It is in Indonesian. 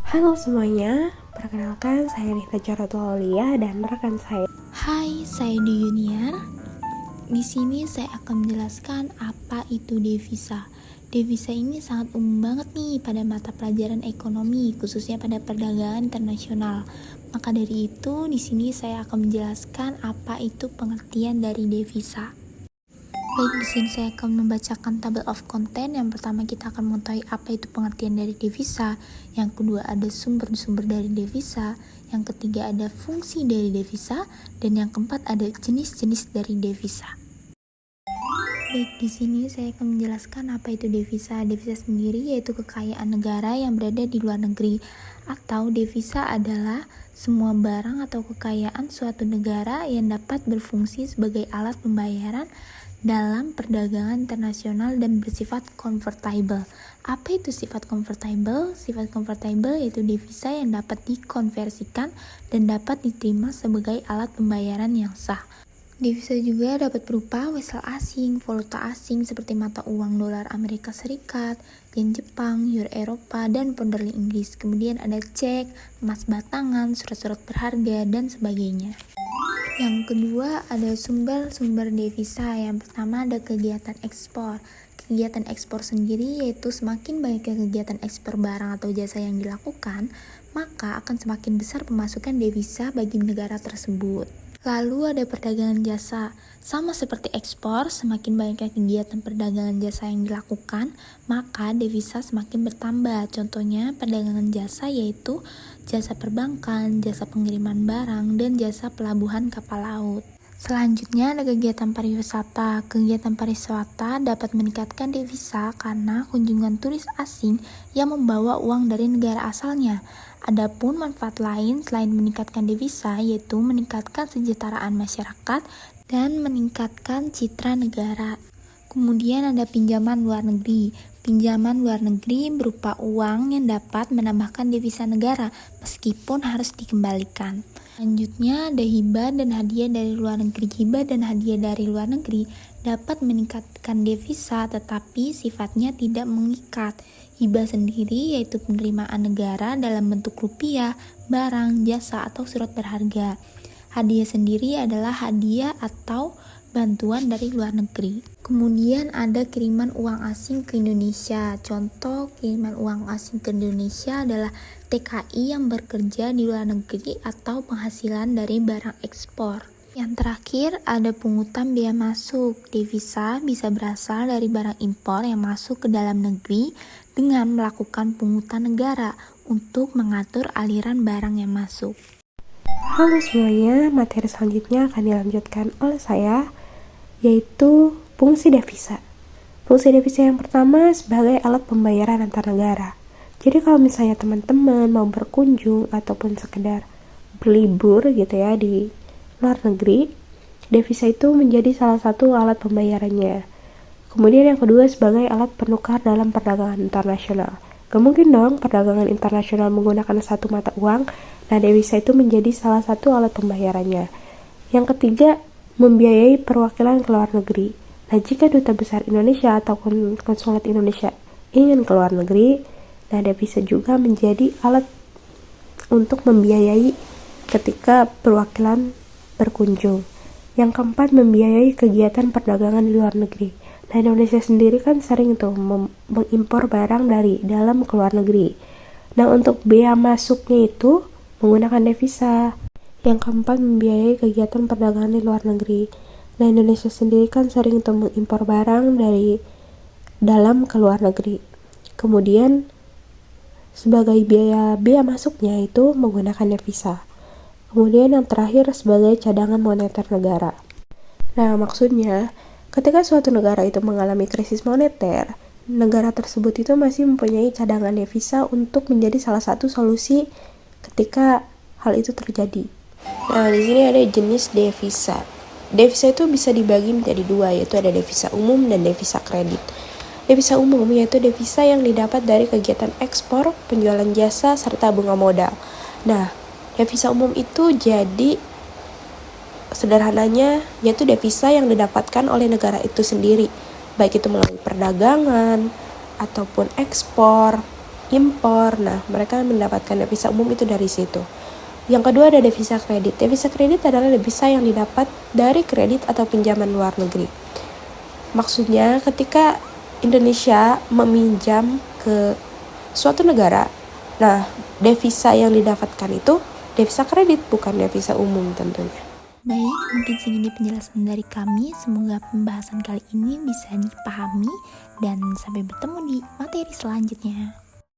Halo semuanya, perkenalkan saya Nita Jaratul Aulia dan rekan saya. Hai, saya Du Yuniar. Di sini saya akan menjelaskan apa itu devisa. Devisa ini sangat umum banget nih pada mata pelajaran ekonomi, khususnya pada perdagangan internasional. Maka dari itu, di sini saya akan menjelaskan apa itu pengertian dari devisa. Baik, di sini saya akan membacakan table of content. Yang pertama kita akan mengetahui apa itu pengertian dari devisa. Yang kedua ada sumber-sumber dari devisa. Yang ketiga ada fungsi dari devisa. Dan yang keempat ada jenis-jenis dari devisa. Baik, di sini saya akan menjelaskan apa itu devisa. Devisa sendiri yaitu kekayaan negara yang berada di luar negeri. Atau devisa adalah semua barang atau kekayaan suatu negara yang dapat berfungsi sebagai alat pembayaran dalam perdagangan internasional dan bersifat convertible. Apa itu sifat convertible? Sifat convertible yaitu devisa yang dapat dikonversikan dan dapat diterima sebagai alat pembayaran yang sah. Devisa juga dapat berupa wesel asing, valuta asing seperti mata uang dolar Amerika Serikat, yen Jepang, euro Eropa, dan pound sterling Inggris. Kemudian ada cek, emas batangan, surat-surat berharga, dan sebagainya. Yang kedua ada sumber-sumber devisa. Yang pertama ada kegiatan ekspor. Kegiatan ekspor sendiri yaitu semakin banyaknya kegiatan ekspor barang atau jasa yang dilakukan, maka akan semakin besar pemasukan devisa bagi negara tersebut. Lalu ada perdagangan jasa. Sama seperti ekspor, semakin banyaknya kegiatan perdagangan jasa yang dilakukan, maka devisa semakin bertambah. Contohnya perdagangan jasa yaitu jasa perbankan, jasa pengiriman barang, dan jasa pelabuhan kapal laut. Selanjutnya ada kegiatan pariwisata. Kegiatan pariwisata dapat meningkatkan devisa karena kunjungan turis asing yang membawa uang dari negara asalnya. Adapun manfaat lain selain meningkatkan devisa yaitu meningkatkan kesejahteraan masyarakat dan meningkatkan citra negara. Kemudian ada pinjaman luar negeri. Pinjaman luar negeri berupa uang yang dapat menambahkan devisa negara meskipun harus dikembalikan. Selanjutnya ada hibah dan hadiah dari luar negeri. Hibah dan hadiah dari luar negeri dapat meningkatkan devisa tetapi sifatnya tidak mengikat. Hibah sendiri yaitu penerimaan negara dalam bentuk rupiah, barang, jasa, atau surat berharga. Hadiah sendiri adalah hadiah atau bantuan dari luar negeri. Kemudian ada kiriman uang asing ke Indonesia. Contoh kiriman uang asing ke Indonesia adalah TKI yang bekerja di luar negeri atau penghasilan dari barang ekspor. Yang terakhir ada pungutan biaya masuk. Devisa bisa berasal dari barang impor yang masuk ke dalam negeri dengan melakukan pungutan negara untuk mengatur aliran barang yang masuk. Halo semuanya, materi selanjutnya akan dilanjutkan oleh saya, yaitu fungsi devisa. Fungsi devisa yang pertama sebagai alat pembayaran antar negara. Jadi kalau misalnya teman-teman mau berkunjung ataupun sekedar berlibur gitu ya di luar negeri, devisa itu menjadi salah satu alat pembayarannya. Kemudian yang kedua sebagai alat penukar dalam perdagangan internasional. Gak mungkin dong perdagangan internasional menggunakan satu mata uang. Nah, devisa itu menjadi salah satu alat pembayarannya. Yang ketiga, membiayai perwakilan ke luar negeri. Nah, jika duta besar Indonesia ataupun konsulat Indonesia ingin ke luar negeri, nah devisa juga menjadi alat untuk membiayai ketika perwakilan berkunjung. Yang keempat, membiayai kegiatan perdagangan di luar negeri. Nah, Indonesia sendiri kan sering tuh mengimpor barang dari dalam ke luar negeri. Nah, untuk bea masuknya itu menggunakan devisa. Yang keempat, membiayai kegiatan perdagangan di luar negeri. Nah, Indonesia sendiri kan sering tuh mengimpor barang dari dalam ke luar negeri. Kemudian, sebagai bea masuknya itu menggunakan devisa. Kemudian yang terakhir sebagai cadangan moneter negara. Nah, maksudnya ketika suatu negara itu mengalami krisis moneter, negara tersebut itu masih mempunyai cadangan devisa untuk menjadi salah satu solusi ketika hal itu terjadi. Nah, di sini ada jenis devisa. Devisa itu bisa dibagi menjadi dua, yaitu ada devisa umum dan devisa kredit. Devisa umum yaitu devisa yang didapat dari kegiatan ekspor, penjualan jasa, serta bunga modal. Nah, devisa umum itu jadi sederhananya yaitu devisa yang didapatkan oleh negara itu sendiri, baik itu melalui perdagangan ataupun ekspor impor. Nah, mereka mendapatkan devisa umum itu dari situ. Yang kedua ada devisa kredit. Devisa kredit adalah devisa yang didapat dari kredit atau pinjaman luar negeri. Maksudnya ketika Indonesia meminjam ke suatu negara, nah devisa yang didapatkan itu devisa kredit, bukan devisa umum tentunya. Baik, mungkin segini penjelasan dari kami. Semoga pembahasan kali ini bisa dipahami dan sampai bertemu di materi selanjutnya.